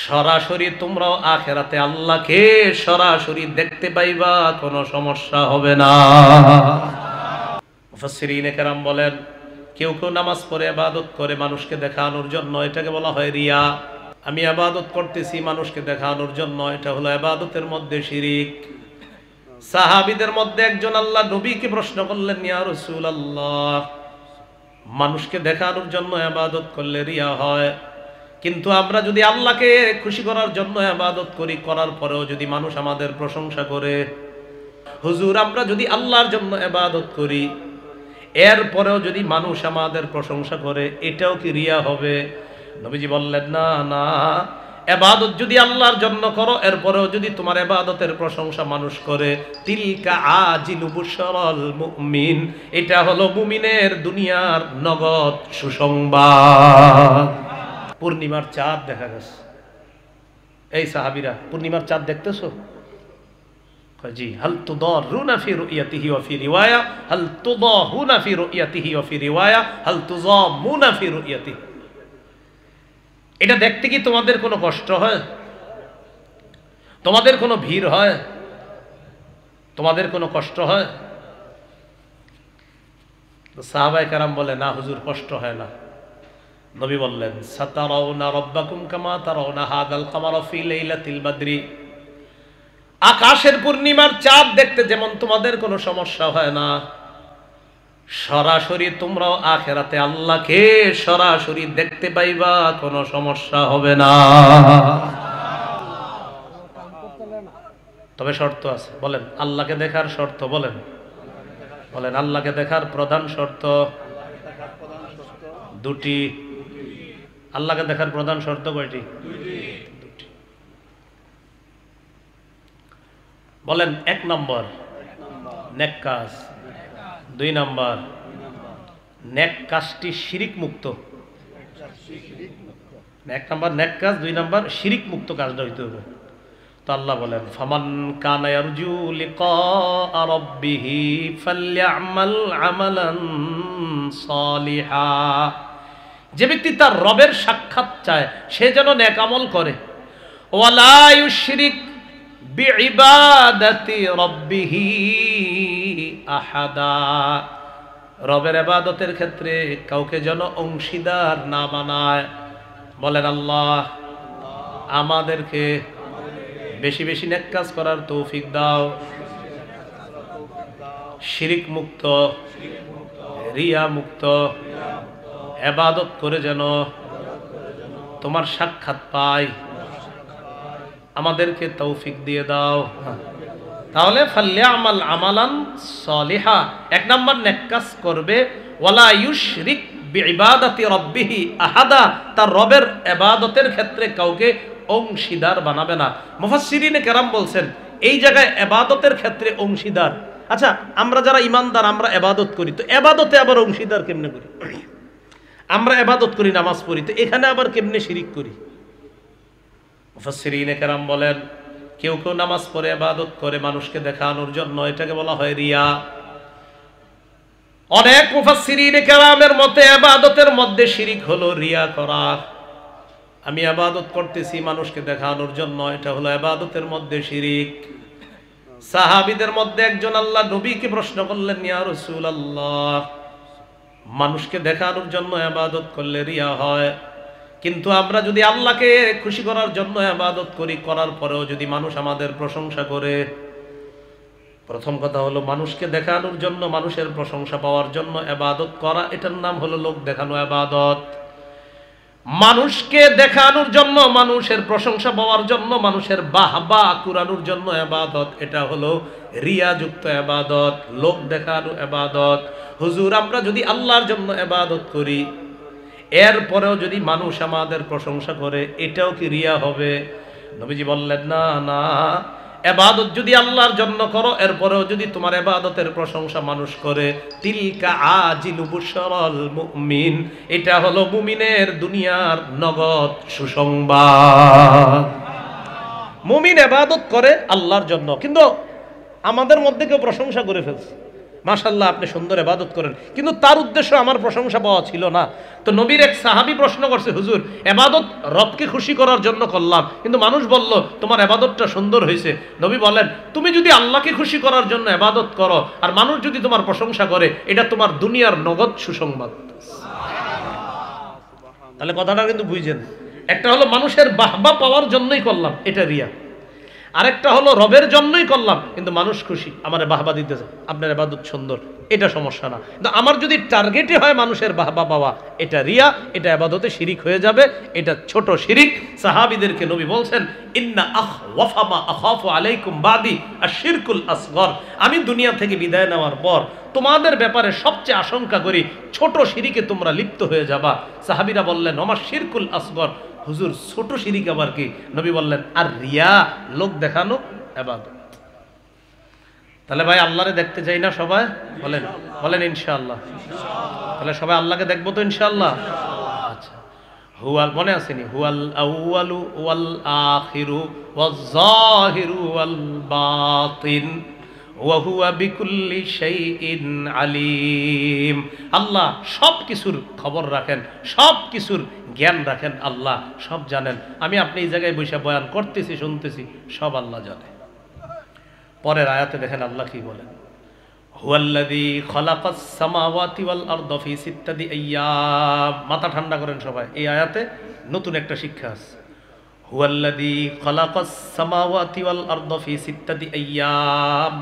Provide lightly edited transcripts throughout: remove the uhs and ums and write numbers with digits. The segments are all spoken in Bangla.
সরাসরি তোমরাও আখিরাতে আল্লাহকে সরাসরি দেখতে পাইবা, কোনো সমস্যা হবে না। মুফাসসিরিনে কেরাম বলেন, কেউ কেউ নামাজ পড়ে ইবাদত করে মানুষকে দেখানোর জন্য, এটাকে বলা হয় রিয়া। আমি ইবাদত করতেছি মানুষকে দেখানোর জন্য, এটা হলো ইবাদতের মধ্যে শিরিক। সাহাবীদের মধ্যে একজন আল্লাহ নবীকে প্রশ্ন করলেন, ইয়া রাসূলুল্লাহ, মানুষকে দেখানোর জন্য ইবাদত করলে রিয়া হয়, কিন্তু আমরা যদি আল্লাহকে খুশি করার জন্য ইবাদত করি, করার পরেও যদি মানুষ আমাদের প্রশংসা করে, হুজুর আমরা যদি আল্লাহর জন্য ইবাদত করি, এরপরেও যদি মানুষ আমাদের প্রশংসা করে, এটাও কি রিয়া হবে? নবীজি বললেন, না না, ইবাদত যদি আল্লাহর জন্য করো, এরপরেও যদি তোমার ইবাদতের প্রশংসা মানুষ করে, তিলকা আজিলু বুশরাল মুমিন, এটা হলো মুমিনের দুনিয়ার নগদ সুসংবাদ। পূর্ণিমার চাঁদ দেখা গেছে। এই সাহাবীরা, পূর্ণিমার চাঁদ দেখতেছো? জি। হাল তুদারুনা ফি রুয়াতিহি ওয়া ফি রিওয়ায়া হাল তুদাহুনা ফি রুয়াতিহি ওয়া ফি রিওয়ায়া হাল তুজামুনা ফি রুয়াতিহি। এটা দেখতে কি তোমাদের কোনো কষ্ট হয়? তোমাদের কোনো ভিড় হয়? তোমাদের কোনো কষ্ট হয়? সাহাবায়ে কেরাম বলে, না হুজুর, কষ্ট হয় না। নবী বললেন, সাতারাউনা রাব্বাকুম কামা তারাউনা হাদাল কামারা ফি লাইলাতিল বদরি। আকাশের পূর্ণিমার চাঁদ দেখতে যেমন তোমাদের কোনো সমস্যা হয় না, সরাসরি তোমরাও আখিরাতে আল্লাহকে সরাসরি দেখতে পাইবা, কোনো সমস্যা হবে না। তবে শর্ত আছে। বলেন আল্লাহকে দেখার শর্ত, বলেন বলেন আল্লাহকে দেখার প্রধান শর্ত দুটি। আল্লাহকে দেখার প্রধান শর্ত কয়টি? দুটি। বলেন, এক নম্বর নেক কাজ, দুই নম্বর নেক কাজটি শিরিক মুক্ত। এক নম্বর নেক কাজ, দুই নম্বর শিরিক মুক্ত কাজটা হইতে হবে। তো আল্লাহ বলেন, ফামান কানা ইয়ারজু লিকা রাব্বিহি ফালইআমাল আমালান সালিহা। যে ব্যক্তি তার রবের সাক্ষাৎ চায়, সে যেন নেক আমল করে। ওয়ালা ইউশরিক বিইবাদাতি রাব্বিহি আহাদা। রবের ইবাদতের ক্ষেত্রে কাউকে যেন অংশীদার না বানায়। বলেন আল্লাহ আমাদেরকে বেশি বেশি নেক কাজ করার তৌফিক দাও, শিরিক মুক্ত, রিয়া মুক্ত ইবাদত করে যেন তোমার সাক্ষাৎ পাই, আমাদেরকে তৌফিক দিয়ে দাও। তাহলে ফালইআমাল আমালান সালিহা, এক নাম্বার নেক কাজ করবে। ওয়ালা ইউশরিক বিইবাদাতি রাব্বিহি আহাদা, তার রবের ইবাদতের ক্ষেত্রে কাউকে অংশীদার বানাবে না। মুফাসসিরিনে কেরাম বলছেন, এই জায়গায় ইবাদতের ক্ষেত্রে অংশীদার। আচ্ছা, আমরা যারা ঈমানদার, আমরা ইবাদত করি, তো ইবাদতে আবার অংশীদার কেমনে করি? আমরা ইবাদত করি, নামাজ পড়ি, তো এখানে আবার কেমনে শিরিক করি? মুফাসসিরিনে কেরাম বলেন, কেউ কেউ নামাজ পড়ে ইবাদত করে মানুষকে দেখানোর জন্য, এটাকে বলা হয় রিয়া। অনেক মুফাসসিরিনে কেরামের মতে ইবাদতের মধ্যে শিরিক হলো রিয়া করা। আমি ইবাদত করতেছি মানুষকে দেখানোর জন্য, এটা হলো ইবাদতের মধ্যে শিরিক। সাহাবীদের মধ্যে একজন আল্লাহ নবীকে প্রশ্ন করলেন, ইয়া রাসূলুল্লাহ, মানুষকে দেখানোর জন্য ইবাদত করলে রিয়া হয়, কিন্তু আমরা যদি আল্লাহকে খুশি করার জন্য ইবাদত করি, করার পরেও যদি মানুষ আমাদের প্রশংসা করে। প্রথম কথা হলো, মানুষকে দেখানোর জন্য, মানুষের প্রশংসা পাওয়ার জন্য ইবাদত করা, এটার নাম হলো লোক দেখানো ইবাদত। মানুষকে দেখানোর জন্য, মানুষের প্রশংসা পাওয়ার জন্য, মানুষের বাহবা কুরানোর জন্য ইবাদত, এটা হলো রিয়াযুক্ত ইবাদত, লোক দেখানো ইবাদত। হুজুর আমরা যদি আল্লাহর জন্য ইবাদত করি, এরপরেও যদি মানুষ আমাদের প্রশংসা করে, এটাও কি রিয়া হবে? নবীজি বললেন, না না, ইবাদত যদি আল্লাহর জন্য করো, এরপরেও যদি তোমার ইবাদতের প্রশংসা মানুষ করে, তিলকা আজিলু বুশরাল মুমিন, এটা হলো মুমিনের দুনিয়ার নগদ সুসংবাদ। মুমিন ইবাদত করে আল্লাহর জন্য, কিন্তু আমাদের মধ্যে কেউ প্রশংসা করে ফেলছে, মাশাআল্লাহ আপনি সুন্দর ইবাদত করেন, কিন্তু তার উদ্দেশ্য আমার প্রশংসা পাওয়া ছিল না। তো নবীর এক সাহাবী প্রশ্ন করছে, হুজুর ইবাদত রবকে খুশি করার জন্য করলাম, কিন্তু মানুষ বলল তোমার ইবাদতটা সুন্দর হয়েছে। নবী বলেন, তুমি যদি আল্লাহকে খুশি করার জন্য ইবাদত করো আর মানুষ যদি তোমার প্রশংসা করে, এটা তোমার দুনিয়ার নগদ সুসংবাদ। তাহলে কথাটা কিন্তু বুঝছেন, একটা হলো মানুষের বাহবা পাওয়ার জন্যই করলাম, এটা রিয়া। আরেকটা হলো রবের জন্যই করলাম, কিন্তু মানুষ খুশি, আমার বাহবা দিতেছে, আপনার ইবাদত সুন্দর, এটা সমস্যা না। কিন্তু আমার যদি টার্গেটই হয় মানুষের বাহবা পাওয়া, এটা রিয়া, এটা ইবাদতে শিরিক হয়ে যাবে, এটা ছোট শিরিক। সাহাবীদেরকে নবী বলছেন, ইন্না আখওয়াফা মা আখাফু আলাইকুম বাদি আশ-শিরকুল আসগর। আমি দুনিয়া থেকে বিদায় নেওয়ার পর তোমাদের ব্যাপারে সবচেয়ে আশঙ্কা করি ছোট শিরিকে তোমরা লিপ্ত হয়ে যাবা। সাহাবীরা বললেন, ওমা শিরকুল আসগর, হুজুর ছোট শিরিক আবার কি? নবী বললেন, আর রিয়া, লোক দেখানো ইবাদত। তাহলে ভাই আল্লাহরে দেখতে চাই না সবাই? বলেন বলেন ইনশাআল্লাহ। তাহলে সবাই আল্লাহকে দেখবো তো ইনশাআল্লাহ? আচ্ছা, হুয়াল মনে আসেনি, হুয়াল আউয়ালু ওয়াল আখিরু ওয়াজ যাহিরু ওয়াল বাতিন ওয়া হুয়া বিকুল্লি শাইইন আলিম। আল্লাহ সব কিছুর খবর রাখেন, সব কিছুর জ্ঞান রাখেন, আল্লাহ সব জানেন। আমি আপনি এই জায়গায় বসে বয়ান করতেছি, শুনতেছি, সব আল্লাহ জানে। পরের আয়াতে দেখেন আল্লাহ কি বলেন, হুয়াল্লাযী খালাকাস সামাওয়াতি ওয়াল আরদা ফি সিত্তাতি আইয়াম। মাথা ঠান্ডা করেন সবাই, এই আয়াতে নতুন একটা শিক্ষা আছে। হুয়াল্লাযী খালাকাস সামাওয়াতি ওয়াল আরদা ফি সিত্তাতি আইয়াম,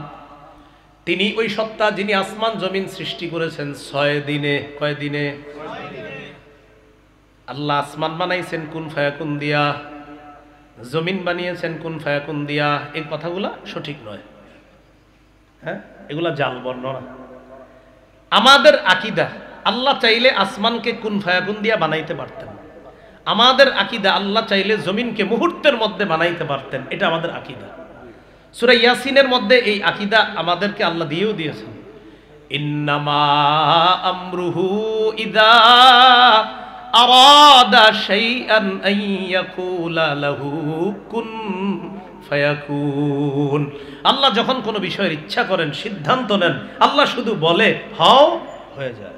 তিনি ওই সত্তা যিনি আসমান জমিন সৃষ্টি করেছেন 6 দিনে। কয় দিনে? আল্লাহ আসমান বানাইছেন কুন ফায়াকুন দিয়া, জমিন বানিয়েছেন কুন ফায়াকুন দিয়া। এই কথাগুলা সঠিক নয়, হ্যাঁ, এগুলা জাল বর্ণনা। আমাদের আকীদা, আল্লাহ চাইলে আসমানকে কুন ফায়াকুন দিয়া বানাইতে পারতেন। আমাদের আকীদা, আল্লাহ চাইলে জমিনকে মুহূর্তের মধ্যে বানাইতে পারতেন, এটা আমাদের আকীদা। সূরা ইয়াসিনের মধ্যে এই আকীদা আমাদেরকে আল্লাহ দিয়েও দিয়েছেন, ইন্নামা আমরুহু ইযা আরাদা শাইআন আন ইয়াকুলা লাহু কুন ফায়াকুন। আল্লাহ যখন কোনো বিষয়ের ইচ্ছা করেন, সিদ্ধান্ত নেন, আল্লাহ শুধু বলে হও, হয়ে যায়।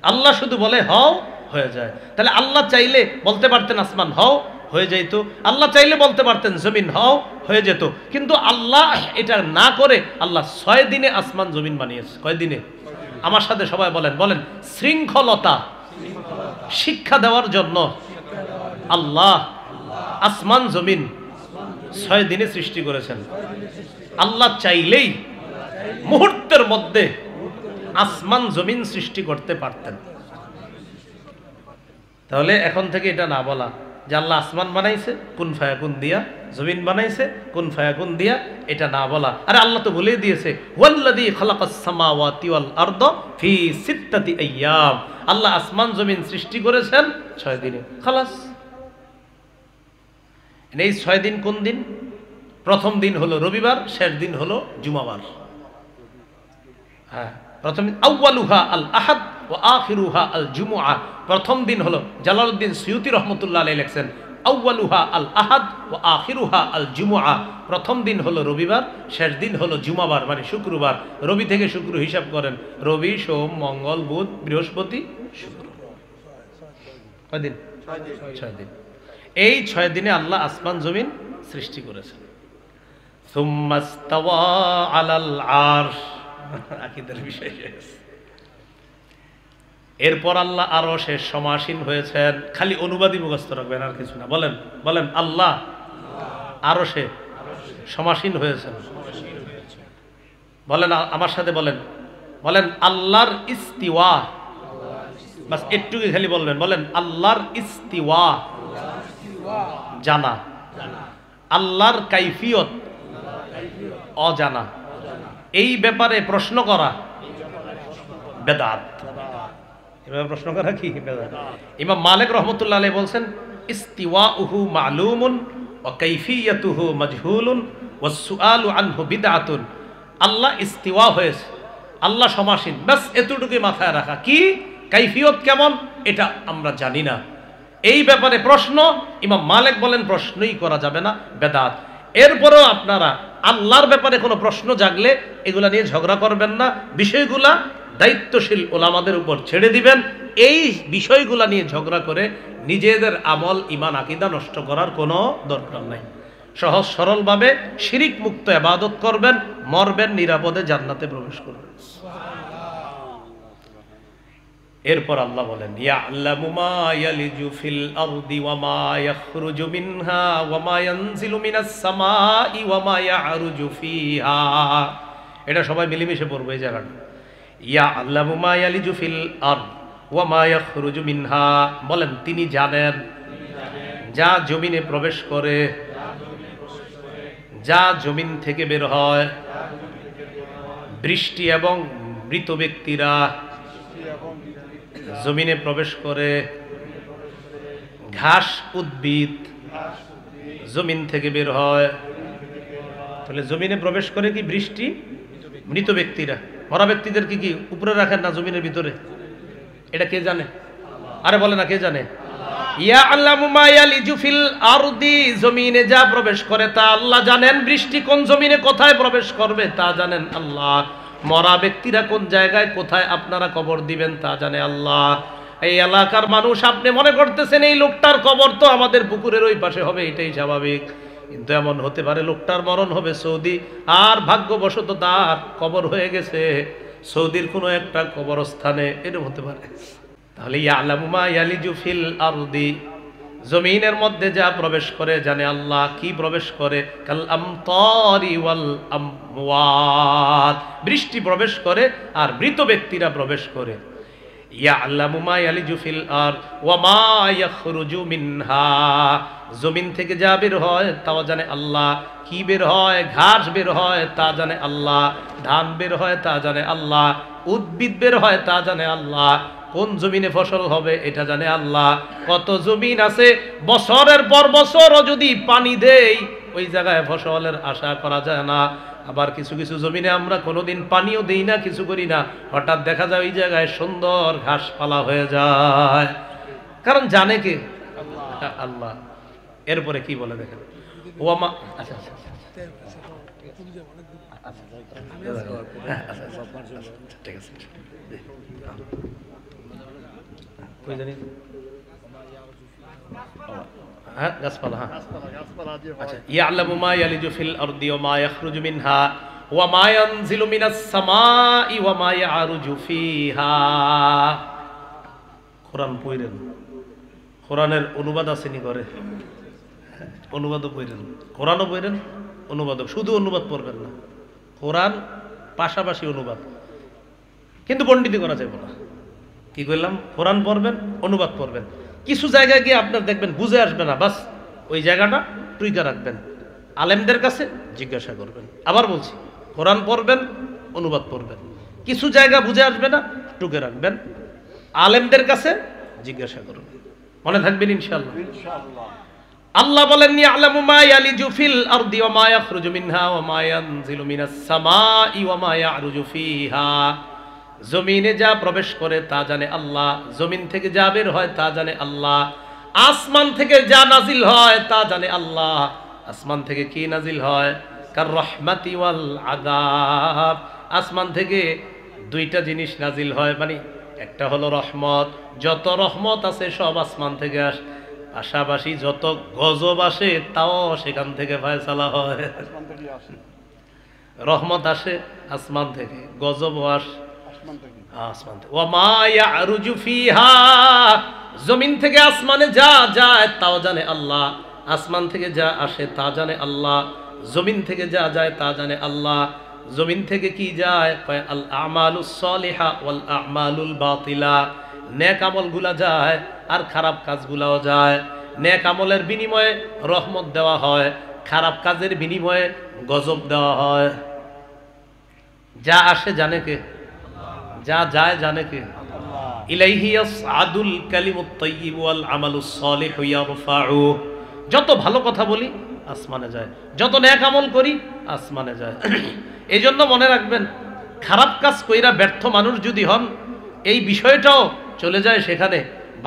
আল্লাহ শুধু বলে হও, হয়ে যায়। তাহলে আল্লাহ চাইলে বলতে পারতেন আসমান হও, হয়ে যেত। আল্লাহ চাইলে বলতে পারতেন জমিন হও, হয়ে যেত। কিন্তু আল্লাহ এটা না করে আল্লাহ 6 দিনে আসমান জমিন বানিয়েছে। কয় দিনে? আমার সাথে সবাই বলেন, বলেন শৃঙ্খলতা শিক্ষা দেওয়ার জন্য আল্লাহ আসমান জমিন 6 দিনে সৃষ্টি করেছেন। আল্লাহ চাইলেই মুহূর্তের মধ্যে আসমান জমিন সৃষ্টি করতে পারতেন। তাহলে এখন থেকে এটা না বলা যে আল্লাহ আসমান বানাইছে কুন ফায়াকুন দিয়া, জমিন বানাইছে কুন ফায়াকুন দিয়া, এটা না বলা। আরে আল্লাহ তো বলে দিয়েছে, ওয়াল্লাযী খালাকাস সামাওয়াতি ওয়াল আরদা ফি সিত্তাতি আইয়াম। আল্লাহ আসমান জমিন সৃষ্টি করেছেন 6 দিনে, খালাস। এই 6 দিন কোন দিন? প্রথম দিন হলো রবিবার, শেষ দিন হলো জুমাবার। হ্যাঁ, প্রথম আউয়ালুহা আল আহাদ ওয়া আখিরুহা আল জুমুআ। প্রথম দিন হলো, জালালউদ্দিন সুয়ুতি রাহমাতুল্লাহ আলাইহি লেখেন, আউয়ালুহা আল আহাদ ওয়া আখিরুহা আল জুমুআ। প্রথম দিন হলো রবিবার, শেষ দিন হলো জুমাবার, মানে শুক্রবার। রবি থেকে শুক্র হিসাব করেন, রবি, সোম, মঙ্গল, বুধ, বৃহস্পতি, শুক্র। কয় দিন? 6 দিন। এই 6 দিনে আল্লাহ আসমান জমিন সৃষ্টি করেছেন। সুম্মাস্তাওয়া আলাল আরশ, আকীদার বিষয় শেষ। এরপর আল্লাহ আরশে সমাসীন হয়েছেন। খালি অনুবাদই মুখস্থ রাখবেন, আর কিছু না। বলেন বলেন, আল্লাহ আরশে সমাসীন হয়েছেন। বলেন আমার সাথে, বলেন বলেন আল্লাহর ইস্তিওয়া। বাস একটুকু খালি বলবেন, বলেন আল্লাহর ইস্তিওয়া জানা, আল্লাহর কাইফিয়ত অজানা। এই ব্যাপারে প্রশ্ন করা বেদাত। এভাবে প্রশ্ন করা কি বেদাত? ইমাম মালিক রাহমাতুল্লাহ আলাইহি বলছেন, ইস্তিওয়াউহু মালুমুন ওয়া কাইফিয়াতুহু মাজহুলুন ওয়াস সুআলু আনহু বিদআতুন। আল্লাহ ইস্তিওয়া হয়েছে, আল্লাহ সমাসীন, বাস এতটুকুই মাথায় রাখা। কি কাইফিয়ত কেমন এটা আমরা জানি না। এই ব্যাপারে প্রশ্ন, ইমাম মালিক বলেন প্রশ্নই করা যাবে না, বেদাত। এরপরেও আপনারা আল্লাহর ব্যাপারে কোনো প্রশ্ন জাগলে এগুলা নিয়ে ঝগড়া করবেন না, বিষয়গুলা দায়িত্বশীল ওলামাদের উপর ছেড়ে দিবেন। এই বিষয়গুলা নিয়ে ঝগড়া করে নিজেদের আমল ঈমান আকীদা নষ্ট করার কোনো দরকার নাই। সহজ সরলভাবে শিরিক মুক্ত ইবাদত করবেন, মরবেন নিরাপদে, জান্নাতে প্রবেশ করবেন। এরপর আল্লাহ বলেন ইয়ালামু মা ইয়ালিজু ফিল আরদি ওয়া মা ইয়াখরুজু মিনহা ওয়া মা ইয়ানজিলু মিনাস সামাই ওয়া মা ইয়ারুজু ফিহা। এটা সবাই মিলেমিশে পড়বে এই জায়গাটা। ইয়ালামু মা ইয়ালিজু ফিল আরদ ওয়া মা ইয়াখরুজু মিনহা, বলেন তিনি জানেন যা জমিনে প্রবেশ করে, যা জমিন থেকে বের হয়, বৃষ্টি এবং মৃত ব্যক্তিরা জমিনে প্রবেশ করে, ঘাস উদ্ভিদ জমিন থেকে বের হয়। তাহলে জমিনে প্রবেশ করে কি বৃষ্টি, মৃত ব্যক্তিরা। মরা ব্যক্তিদের কি উপরে রাখেন না জমিনের ভিতরে? এটা কে জানে? আরে বলে না, কে জানে? ইয়ালামু মা ইয়ালিজু ফিল আরদি, জমিনে যা প্রবেশ করে তা আল্লাহ জানেন। বৃষ্টি কোন জমিনে কোথায় প্রবেশ করবে তা জানেন আল্লাহ। মরা ব্যক্তিরা কোন জায়গায় কোথায় আপনারা কবর দিবেন তা জানে আল্লাহ। এই এলাকার মানুষ আপনি মনে করতেছেন এই লোকটার কবর তো আমাদের পুকুরের ওই পাশে হবে, এটাই স্বাভাবিক, কিন্তু এমন হতে পারে লোকটার মরণ হবে সৌদি, আর ভাগ্যবশত তার কবর হয়ে গেছে সৌদির কোনো একটা কবরস্থানে, এরকম হতে পারে। তাহলে ইয়ালামু মা ইয়ালিজু ফিল আরদি, জমিনের মধ্যে যা প্রবেশ করে জানে আল্লাহ। কি প্রবেশ করে? কাল আমতারি ওয়াল আমওয়াত, বৃষ্টি প্রবেশ করে আর মৃত ব্যক্তিরা প্রবেশ করে। ইয়ালামু মা ইয়ালিজু ফিল আরদ ওয়া মা ইয়াখরুজু মিনহা, জমিন থেকে যা বের হয় তাও জানে আল্লাহ। কি বের হয়? ঘাস বের হয় তা জানে আল্লাহ, ধান বের হয় তা জানে আল্লাহ, উদ্ভিদ বের হয় তা জানে আল্লাহ, কোন জমিনে ফসল হবে এটা জানে আল্লাহ। কত জমিন আছে বছরের পর বছরও যদি পানি দেই ওই জায়গায় ফসলের আশা করা যায় না। আবার কিছু কিছু জমিনে আমরা কোনোদিন পানিও দেই না, কিছু করি না, হঠাৎ দেখা যায় ওই জায়গায় সুন্দর ঘাসপালা হয়ে যায়। কারণ জানে কে? আল্লাহ। এরপরে কি বলে দেখেন, ওয়ামা আচ্ছা আচ্ছা ঠিক আছে, হ্যাঁ গাছপালা, হ্যাঁ আচ্ছা। ইয়ালামু মা ইয়ালিজু ফিল আরদি ওয়া মা ইয়াখরুজু মিনহা ওয়া মা ইয়ানজিলু মিনাস সামাই ওয়া মা ইয়ারুজু ফিহা। কোরআন পড়েন, কোরআনের অনুবাদ আসেনি করে, অনুবাদও পড়েন, কোরআনও পড়েন, অনুবাদও। শুধু অনুবাদ পড়বেন না, কোরআন পাশাপাশি অনুবাদ, কিন্তু পণ্ডিতি করা যাবে না। কি করলাম? কোরআন পড়বেন, অনুবাদ পড়বেন। কিছু জায়গায় গিয়ে আপনার দেখবেন বুঝে আসবে না, বাস ওই জায়গাটা টুইকা রাখবেন, আলেমদের কাছে জিজ্ঞাসা করবেন। আবার বলছি, কোরআন পড়বেন, অনুবাদ পড়বেন, কিছু জায়গা বুঝে আসবে না, টুকে রাখবেন, আলেমদের কাছে জিজ্ঞাসা করবেন, মনে থাকবেন ইনশাআল্লাহ। আল্লাহ বলেন ইয়ালামু মা ইয়ালিজু ফিল আরদি ওয়া মা ইয়াখরুজু মিনহা ওয়া মা ইয়ানজিলু মিনাস সামাই ওয়া মা ইয়ারুজু ফিহা, জমিনে যা প্রবেশ করে তা জানে আল্লাহ, জমিন থেকে যা বের হয় তা জানে আল্লাহ, আসমান থেকে যা নাজিল হয় তা জানে আল্লাহ। আসমান থেকে কি নাজিল হয়? কার রহমাতি ওয়াল আযাব, আসমান থেকে দুইটা জিনিস নাজিল হয়, মানে একটা হলো রহমত, যত রহমত আছে সব আসমান থেকে আসে, পাশাপাশি যত গজব আসে তাও সেখান থেকে ফয়সালা হয়। রহমত আসে আসমান থেকে, গজব আসে আসমান থেকে। ওয়া মা ইয়ারুজু ফিহা, জমিন থেকে আসমানে যা যায় তাও জানে আল্লাহ, আসমান থেকে যা আসে তা জানে আল্লাহ, জমিন থেকে যা যায় তা জানে আল্লাহ। জমিন থেকে কি যায়? আল আমালুস সালিহা ওয়াল আমালুল বাতিলা, নেক আমলগুলা যায় আর খারাপ কাজগুলাও যায়। নেক আমলের বিনিময়ে রহমত দেওয়া হয়, খারাপ কাজের বিনিময়ে গজব দেওয়া হয়। যা আসে জানে কে? যা যায় জানে কে? ইলাইহি ইয়াসআদুল কালিমুত তাইয়্যিব ওয়াল আমালুস সালিহু ইয়ারফাউ, যত ভালো কথা বলি আসমানে যায়, যত নেক আমল করি আসমানে যায়। এই জন্য মনে রাখবেন, খারাপ কাজ কইরা ব্যর্থ মানুষ যদি হন এই বিষয়টাও চলে যায় সেখানে,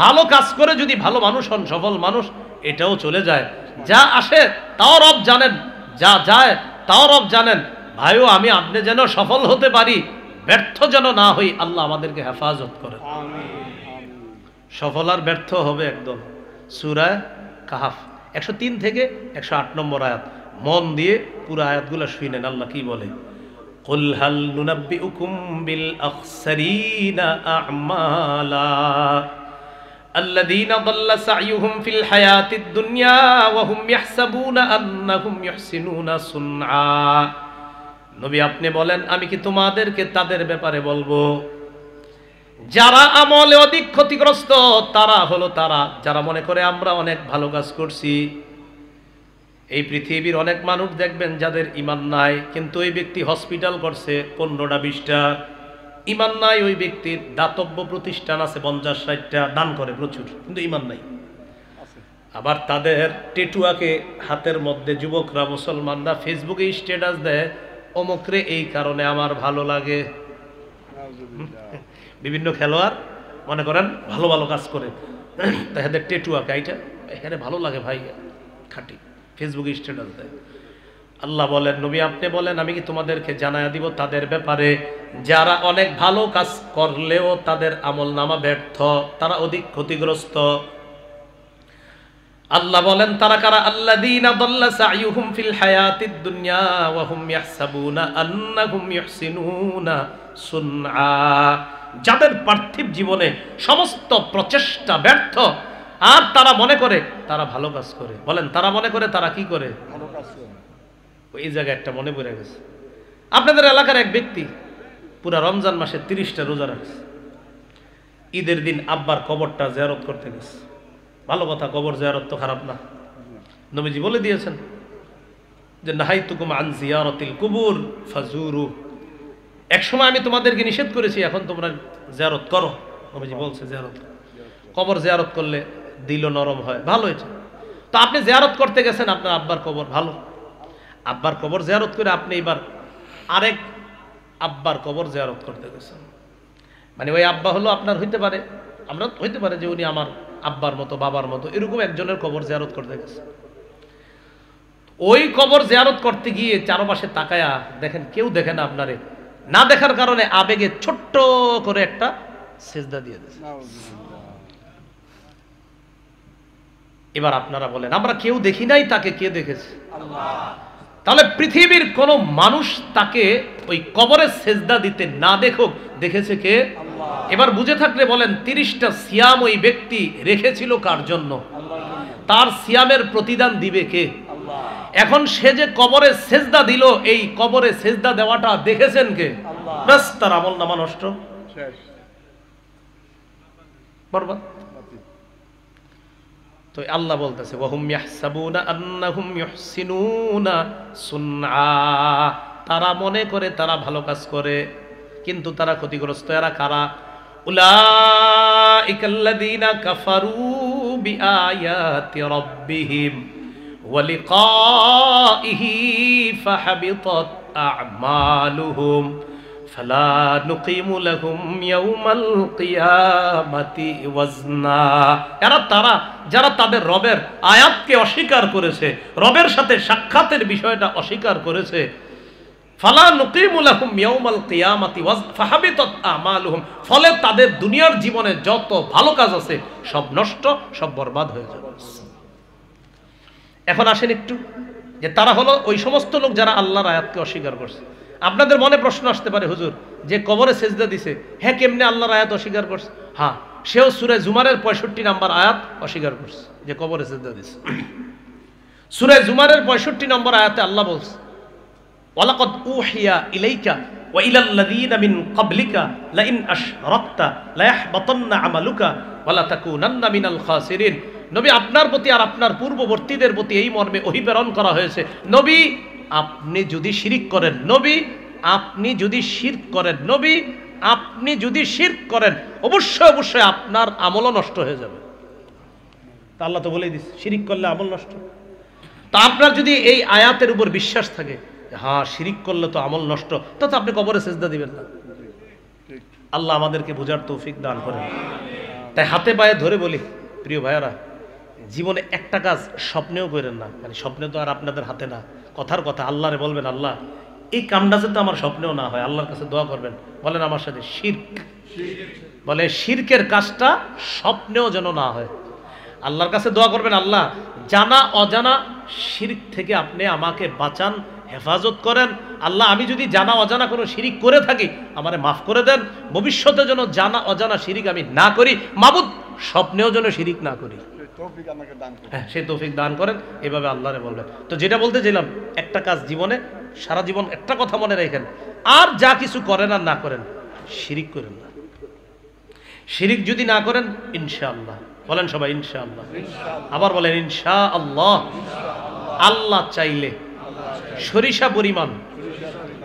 ভালো কাজ করে যদি ভালো মানুষ হন, সফল মানুষ, এটাও চলে যায়। যা আসে তাও রব জানেন, যা যায় তাও রব জানেন। ভাইও আমি আপনি যেন সফল হতে পারি, ব্যর্থ যেন না হই, আল্লাহ আমাদেরকে হেফাজত করেন। সফল আর ব্যর্থ হবে একদম। সূরা কাহাফ 103 থেকে 108 নম্বর আয়াত, মন দিয়ে পুরো আয়াতগুলো শুনেন আল্লাহ কি বলে। কুল হাল নুনাব্বিউকুম বিল আখসারিনা আ'মালা আল্লাযীনা দাল্লা সা'য়ুহুম ফিল হায়াতিদ দুনিয়া ওয়া হুম ইয়াহসাবুনা আন্নাহুম ইহসিনুনা সুনআ। নবী আপনি বলেন আমি কি তোমাদেরকে তাদের ব্যাপারে বলবো যারা আমলে অধিক ক্ষতিগ্রস্ত? তারা হলো তারা যারা মনে করে আমরা অনেক ভালো কাজ করছি। এই পৃথিবীর অনেক মানুষ দেখবেন যাদের ঈমান নাই, কিন্তু ওই ব্যক্তি হসপিটাল করছে 15টা 20টা, ঈমান নাই ওই ব্যক্তির দাতব্য প্রতিষ্ঠান আছে 50-60টা, দান করে প্রচুর, কিন্তু ঈমান নাই। আবার তাদের টেটুয়াকে হাতের মধ্যে যুবকরা মুসলমানরা ফেসবুকে স্ট্যাটাস দেয়, অমুকরে এই কারণে আমার ভালো লাগে। বিভিন্ন খেলোয়াড় মনে করেন ভালো ভালো কাজ করে, তাদের টেটুয়াকে এইটা এখানে ভালো লাগে ভাই, খাটি ফেসবুকে স্ট্যাটাস দেয়। আল্লাহ বলেন নবী আপনি বলেন আমি কি তোমাদেরকে জানায়া দিব তাদের ব্যাপারে যারা অনেক ভালো কাজ করলেও তাদের আমলনামা ব্যর্থ, তারা অধিক ক্ষতিগ্রস্ত। আল্লাহ বলেন তারা কারা? আল্লাযীনা দাল্লা সা'য়ুহুম ফিল হায়াতিদ দুনিয়া ওয়া হুম ইয়াহসাবুনা আন্নাহুম ইহসিনুনা সুনআ। যাদের পার্থিব জীবনে সমস্ত প্রচেষ্টা ব্যর্থ, আর তারা মনে করে তারা ভালো কাজ করে। বলেন তারা মনে করে তারা কি করে? ভালো কাজ করে। ওই জায়গায় একটা মনে পড়ে গেছে, আপনাদের এলাকার এক ব্যক্তি পুরা রমজান মাসে 30টা রোজা রাখছে। ঈদের দিন আব্বার কবরটা জিয়ারত করতে গেছে। ভালো কথা, কবর জিয়ারত তো খারাপ না। নবীজি বলে দিয়েছেন যে নাহাইতুকুম আন জিয়ারাতিল কুবুর ফাজুরু। এক সময় আমি তোমাদেরকে নিষেধ করেছি, এখন তোমরা জিয়ারত করো। নবীজি বলছে জিয়ারত, কবর জিয়ারত করলে দিল নরম হয়, ভালো এটা। তো আপনি জিয়ারত করতে গেছেন আপনার আব্বার কবর, ভালো। আব্বার কবর জিয়ারত করে আপনি এবার আরেক আব্বার কবর জিয়ারত করতে গেছেন, মানে ওই আব্বা হলো আপনার হইতে পারে, আমরা হইতে পারে যে উনি আমার আব্বার মতো বাবার মতো, এরকম একজনের কবর জিয়ারত করতে গেছে। ওই কবর জিয়ারত করতে গিয়ে চারপাশে তাকায়া দেখেন কেউ দেখে না আপনারে, না দেখার কারণে আবেগে ছোট্ট করে একটা সিজদা দিয়ে দিয়েছে। এবার আপনারা বলেন আমরা কেউ দেখি নাই, তাকে কে দেখেছে? আল্লাহ। তাহলে পৃথিবীর কোন মানুষ তাকে ওই কবরে সিজদা দিতে না দেখুক, দেখেছে কে? আল্লাহ। এবার বুঝে থাকলে বলেন 30টা সিয়াম ওই ব্যক্তি রেখেছিল কার জন্য? তার সিয়ামের প্রতিদান দিবে কে? আল্লাহ। এখন সে যে কবরে সিজদা দিল, এই কবরে সিজদা দেওয়াটা দেখেছেন কে? আল্লাহ। বাস তার আমলনামা নষ্ট, শেষ, বরবাদ। তো আল্লাহ বলতেছে ওয়াহুম ইয়াহসাবুনা আন্নাহুম ইহসিনুনা সুনআ। তারা মনে করে তারা ভালো কাজ করে, কিন্তু তারা ক্ষতিগ্রস্ত। এরা কারা? উলাইকাল্লাযীনা কাফারু বিআয়াতি রাব্বিহিম ওয়া লিকাইহি ফাহাবিতাত আ'মালুহুম ফালা নুকিমু লাহুম ইয়াউমাল কিয়ামাতি ওয়াজনা। এরা তারা যারা তাদের রবের আয়াতকে অস্বীকার করেছে, রবের সাথে সাক্ষাতের বিষয়টা অস্বীকার করেছে। ফালা নুকিমু লাহুম ইয়াউমাল কিয়ামাতি ওয়াজনা ফাহাবিতাত আ'মালুহুম, ফলে তাদের দুনিয়ার জীবনে যত ভালো কাজ আছে সব নষ্ট, সব বরবাদ হয়ে যাবে। এখন আসেন একটু যে তারা হলো ওই সমস্ত লোক যারা আল্লাহর আয়াতকে অস্বীকার করছে। আপনাদের মনে প্রশ্ন আসতে পারে হুজুর যে কবরে সিজদা দিছে, হ্যাঁ কেমনে আল্লাহর আয়াত অস্বীকার করছে? হ্যাঁ, সেও সূরা জুমারের 65 নম্বর আয়াত অস্বীকার করছে যে কবরে সিজদা দিছে। সূরা জুমারের 65 নম্বর আয়াতে আল্লাহ বলছে ওয়ালাকাদ উহিয়া ইলাইকা ওয়া ইলাল্লাযীনা মিন ক্বাবলিকা লাইন আশরাকতা লায়াহবাতান্না আমালুকা ওয়া লা তাকুনান্না মিনাল খাসিরিন। নবী আপনার প্রতি আর আপনার পূর্ববর্তীদের প্রতি এই মর্মে ওহী প্রেরণ করা হয়েছে, নবী আপনি যদি শিরক করেন, নবী আপনি যদি শিরক করেন, নবী আপনি যদি শিরক করেন, অবশ্যই অবশ্যই আপনার আমলও নষ্ট হয়ে যাবে। তা আল্লাহ তো বলেই দিচ্ছে শিরক করলে আমল নষ্ট। তা আপনার যদি এই আয়াতের উপর বিশ্বাস থাকে হ্যাঁ শিরক করলে তো আমল নষ্ট, তো আপনি কবরে সিজদা দিবেন না। আল্লাহ আমাদেরকে বোঝার তৌফিক দান করেন। তাই হাতে পায়ে ধরে বলি প্রিয় ভাইয়ারা, জীবনে একটা কাজ স্বপ্নেও করেন না, মানে স্বপ্নে তো আর আপনাদের হাতে না, কথার কথা আল্লাহরে বলবেন, আল্লাহ এই কামটা যাতে আমার স্বপ্নেও না হয়, আল্লাহর কাছে দোয়া করবেন, বলেন আমার সাথে শিরক, বলে শিরকের কাজটা স্বপ্নেও যেন না হয়। আল্লাহর কাছে দোয়া করবেন, আল্লাহ জানা অজানা শিরক থেকে আপনি আমাকে বাঁচান, হেফাজত করেন। আল্লাহ আমি যদি জানা অজানা কোনো শিরিক করে থাকি আমারে মাফ করে দেন, ভবিষ্যতে যেন জানা অজানা শিরিক আমি না করি, মাবুদ স্বপ্নেও যেন শিরিক না করি, হ্যাঁ সেই তৌফিক দান করেন। এভাবে আল্লাহরে বলবেন। তো যেটা বলতে চাইলাম, একটা কাজ জীবনে সারা জীবন একটা কথা মনে রাখেন, আর যা কিছু করেন আর না করেন শিরিক করেন না। শিরিক যদি না করেন ইনশাআল্লাহ, বলেন সবাই ইনশাআল্লাহ, আবার বলেন ইনশাআল্লাহ, আল্লাহ চাইলে সরিষা পরিমাণ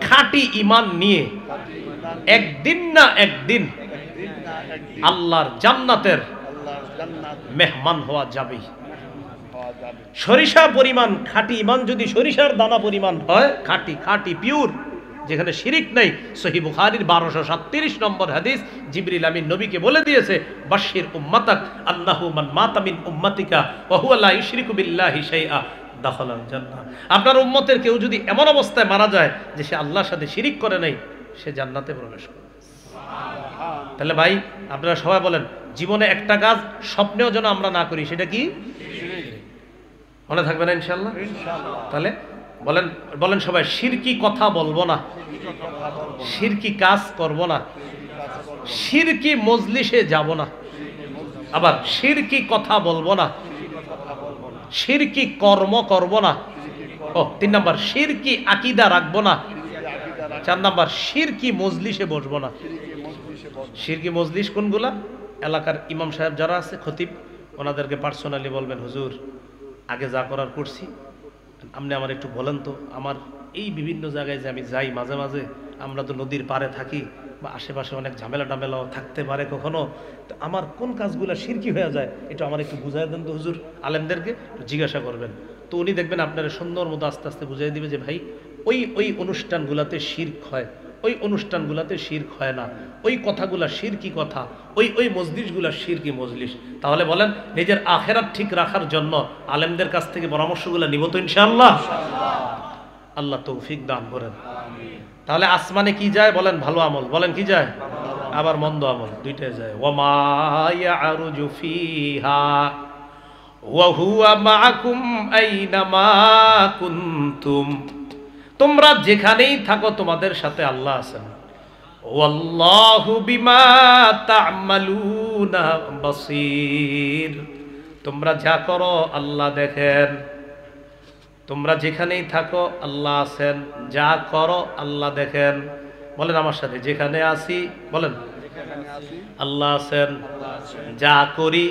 খাঁটি ঈমান নিয়ে একদিন না একদিন আল্লাহর জান্নাতের মেহমান হওয়া যাবে। সরিষা পরিমাণ খাঁটি ঈমান যদি সরিষার দানা পরিমাণ হয়, খাঁটি খাঁটি পিওর, যেখানে শিরিক নাই, সহিহ বুখারীর 1237 নম্বর হাদিস, জিবরিল আমিন নবীকে বলে দিয়েছে, বাশশির উম্মাতাক আন্নাহু মান মাতা মিন উম্মাতিকা ওয়া হুয়া লা ইশরিকু বিল্লাহি শাইআ দাখালাল জান্নাহ। আপনার উম্মতের কেউ যদি এমন অবস্থায় মারা যায় যে সে আল্লাহর সাথে শিরিক করে নাই, সে জান্নাতে প্রবেশ করবে। তাহলে ভাই আপনারা সবাই বলেন, জীবনে একটা কাজ স্বপ্নেও যেন আমরা না করি, সেটা কি? মনে থাকবে না ইনশাআল্লাহ? তাহলে বলেন, বলেন সবাই, শিরকি কথা বলবো না, শিরকি কাজ করব না, শিরকি মজলিসে যাব না, আবার শিরকি কথা বলবো না, শিরকি কর্ম করব না, ও 3 নাম্বার শিরকি আকীদা রাখবো না, 4 নাম্বার শিরকি মজলিসে বসবো না। শিরকি মজলিস কোনগুলা? এলাকার ইমাম সাহেব যারা আছে, খতিব, ওনাদেরকে পার্সোনালি বলবেন, হুজুর আগে যা করার করছি, আপনি আমার একটু বলেন তো, আমার এই বিভিন্ন জায়গায় যে আমি যাই মাঝে মাঝে, আমরা তো নদীর পাড়ে থাকি বা আশেপাশে অনেক ঝামেলা টামেলাও থাকতে পারে কখনো, তো আমার কোন কাজগুলো শিরকি হয়ে যায় এটা আমার একটু বুঝাই দেন তো হুজুর। আলেমদেরকে জিজ্ঞাসা করবেন, তো উনি দেখবেন আপনারা সুন্দর মতো আস্তে আস্তে বুঝাই দিবে যে ভাই ওই অনুষ্ঠানগুলোতে শিরক হয়, ওই অনুষ্ঠানগুলোতে শিরক হয় না, ওই কথাগুলা শিরকি কথা, ওই মজলিসগুলা শিরকি মজলিস। তাহলে বলেন, নিজের আখেরাত ঠিক রাখার জন্য আলেমদের কাছ থেকে পরামর্শগুলো নিব তো ইনশাআল্লাহ? আল্লাহ তৌফিক দান করেন। তাহলে আসমানে কি যায়? বলেন ভালো আমল, বলেন কি যায়? আবার মন্দ আমল, দুইটাই যায়। ওয়ামা ইয়ারুজু ফিহা ওয়া হুয়া মাআকুম আইনামা কুনতুম, তোমরা যেখানেই থাকো তোমাদের সাথে আল্লাহ আছেন। ওয়াল্লাহু বিমা তা'মালুনা বাসীর, তোমরা যা করো আল্লাহ দেখেন। তোমরা যেখানেই থাকো আল্লাহ আছেন, যা করো আল্লাহ দেখেন। বলেন আমার সাথে, যেখানে আসি বলেন আল্লাহ আছেন, যা করি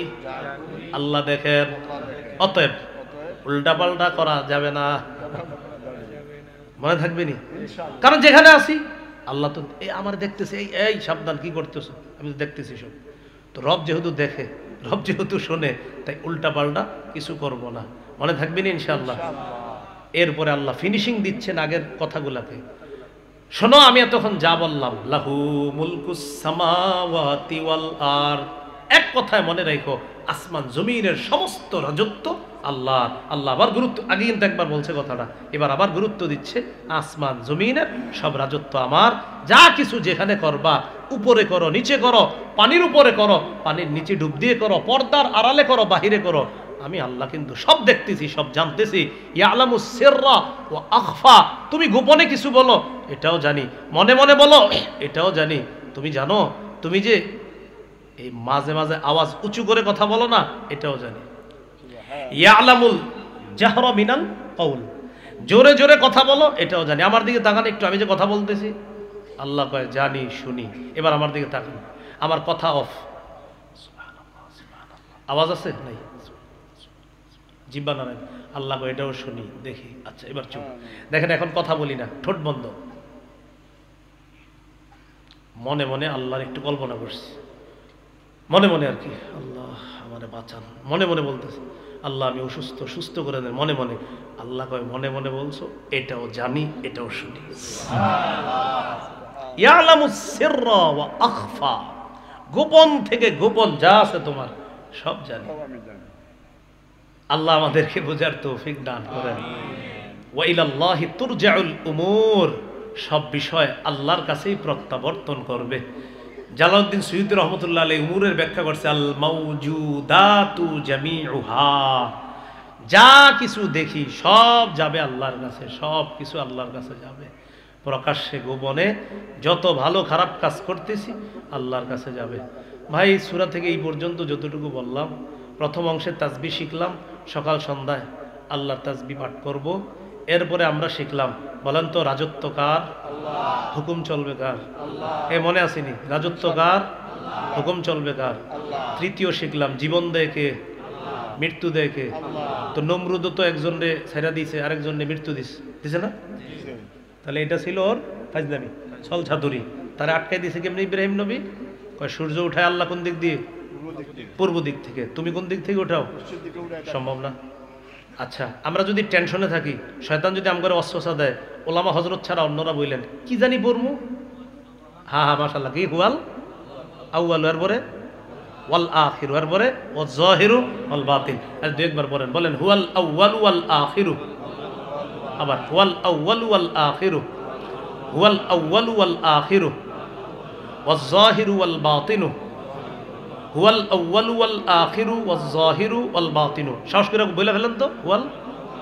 আল্লাহ দেখেন। অতএব উল্টা পাল্টা করা যাবে না, মনে থাকবে নি? কারণ যেখানে আসি আল্লাহ তো এই আমার দেখতেছে, এই সাবধান কি করতেছ, আমি তো দেখতেছি সব। তো রব যেহেতু দেখে, রব যেহেতু শোনে, তাই উল্টা পাল্টা কিছু করব না, মনে থাকবে না ইনশাআল্লাহ। এরপরে আল্লাহ ফিনিশিং দিচ্ছেন আগের কথাগুলাকে। শোনো, আমি এতক্ষণ যা বললাম, লাহু মুলকুস সামাওয়াতি ওয়াল আরদ, এক কথায় মনে রাখো, আসমান জমিনের সমস্ত রাজত্ব আল্লাহর। আল্লাহ আবার গুরুত্ব, আগে কিন্তু একবার বলছে কথাটা, এবার আবার গুরুত্ব দিচ্ছে, আসমান জমিনের সব রাজত্ব আমার। যা কিছু যেখানে করবা, উপরে করো, নিচে করো, পানির উপরে করো, পানির নিচে ডুব দিয়ে করো, পর্দার আড়ালে করো, বাহিরে করো, আমি আল্লাহ কিন্তু সব দেখতেছি, সব জানতেছি। ইয়ালামুস সিররা ওয়া আখফা, তুমি গোপনে কিছু বলো এটাও জানি, মনে মনে বলো এটাও জানি। তুমি জানো, তুমি যে এই মাঝে মাঝে আওয়াজ উঁচু করে কথা বলো না, এটাও জানি। ইয়ালামুল জাহরা মিনাল কওল, জোরে জোরে কথা বলো এটাও জানি। আমার দিকে তাকান একটু, আমি যে কথা বলতেছি আল্লাহ কয় জানি, শুনি। এবার আমার দিকে তাকান, আমার কথা অফ, আওয়াজ আছে নাই, জিহ্বা নাড়েন, আল্লাহ কয় এটাও শুনি, দেখি। আচ্ছা এবার চুপ, দেখেন এখন কথা বলি না, ঠোঁট বন্ধ। মনে মনে আল্লাহর একটু কল্পনা করছি, মনে মনে আর কি, আল্লাহ আমারে বাঁচান, মনে মনে বলতেছে, আল্লাহ আমি অসুস্থ, সুস্থ করে দেন, মনে মনে। আল্লাহ কয় মনে মনে বলছো, এটাও জানি, এটাও শুনি। ইয়ালামুস সিররা ওয়া আখফা, গোপন থেকে গোপন যা আছে তোমার সব জানি। আল্লাহ আমাদেরকে বোঝার তৌফিক দান করেন। ওয়া ইলাল্লাহি তুরজাউল উমুর, সব বিষয় আল্লাহর কাছেই প্রত্যাবর্তন করবে। জালালউদ্দিন সুয়ুতী রহমতুল্লাহ আলাইহি উমুরের ব্যাখ্যা করছে, আল মাউজুদাতু জামিউহা, যা কিছু দেখি সব যাবে আল্লাহর কাছে, সব কিছু আল্লাহর কাছে যাবে। প্রকাশ্যে গোপনে যত ভালো খারাপ কাজ করতেছি আল্লাহর কাছে যাবে। ভাই সূরা থেকে এই পর্যন্ত যতটুকু বললাম, প্রথম অংশে তাসবিহ শিখলাম, সকাল সন্ধ্যায় আল্লাহর তাসবিহ পাঠ করব। এরপরে আমরা শিখলাম, বলেন তো রাজত্ব কার? হুকুম চলবে কার? এ মনে আসেনি? রাজত্ব কার? হুকুম চলবে কার? তৃতীয় শিখলাম, জীবন দেয় কে? মৃত্যু দেয় কে? তো নমরুদ তো একজনে ছেড়া দিয়েছে, আরেকজনে মৃত্যু দিছে না? তাহলে এটা ছিল ওর ফাজলামি, ছল ছাতুরি। তারা আটকাই দিয়েছে কেমনি ইব্রাহিম নবী? কয় সূর্য উঠায় আল্লাহ কোন দিক দিয়ে? পূর্ব দিক থেকে। তুমি কোন দিক থেকে উঠাও? সম্ভব না। আচ্ছা, আমরা যদি টেনশনে থাকি, শয়তান যদি আমগরে অস্বসা দেয়, ওলামা হজরত ছাড়া অন্যরা বললেন কি জানি পড়মু, হ্যাঁ মাশাআল্লাহ, কি হুয়াল আউয়াল, এরপরে ওয়াল আখিরু, এরপরে ওয়াজ জাহিরু ওয়াল বাতিন। আর দুই একবার বলেন, বলেন হুয়াল আউয়ালু ওয়াল আখিরু, আবার হুয়াল আউয়ালু ওয়াল আখিরু, হুয়াল আউয়ালু ওয়াল আখিরু ওয়াজ জাহিরু ওয়াল বাতিনু, হুয়াল আউয়ালু ওয়াল আখিরু ওয়াজ জাহিরু ওয়াল বাতিনু। সাহস করে বলে ফেলেন তো, হুয়াল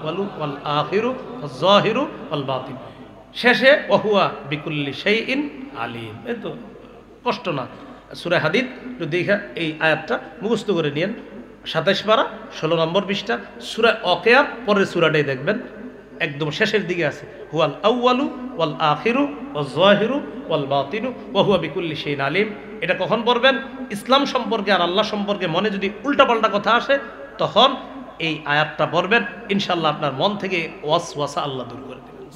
আউয়ালু ওয়াল আখিরু ওয়াজ জাহিরু ওয়াল বাতিন। শেষে ওহুয়া বিকুল্লি শাইইন আলিম। এই তো কষ্ট না। সূরা হাদীদ একটু দেখা এই আয়াতটা মুখস্থ করে নিয়েন। ২৭ পারা ১৬ নম্বর পৃষ্ঠা, সূরা ওয়াকিয়ার পরের সূরাটাই দেখবেন, একদম শেষের দিকে আছে, হুয়াল আউয়ালু ওয়াল আখিরু ওয়াজ জাহিরু ওয়াল বাতিনু ওয়া হুয়া বিকুল্লি শাইইন আলিম। এটা কখন পড়বেন? ইসলাম সম্পর্কে আর আল্লাহ সম্পর্কে মনে যদি উল্টাপাল্টা কথা আসে, তখন এই আয়াতটা পড়বেন, ইনশাআল্লাহ আপনার মন থেকে ওয়াসওয়াসা আল্লাহ দূর করে দেবেন।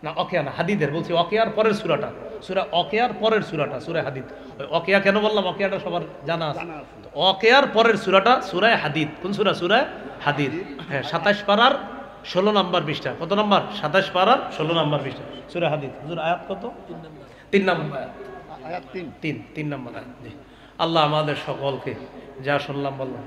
না ওয়াকিয়া না, হাদিদের বলছি, ওয়াকিয়ার পরের সূরাটা, সূরা ওয়াকিয়ার পরের সূরাটা, সূরা হাদিদ। ওয়াকিয়া কেন বললাম? ওয়াকিয়াটা সবার জানা আছে। ওয়াকিয়ার পরের সূরাটা সূরা হাদিদ। কোন সূরা? সূরা হাদিদ। হ্যাঁ, ২৭ পারার ১৬ নম্বর পৃষ্ঠা। কত নম্বর? ২৭ পারার ১৬ নম্বর পৃষ্ঠা, সূরা হাদিদ। হুজুর আয়াত কত? ৩ নম্বর আয়াত। আয়াত ৩ নম্বর আয়াত। আল্লাহ আমাদের সকলকে যা শুনলাম বললাম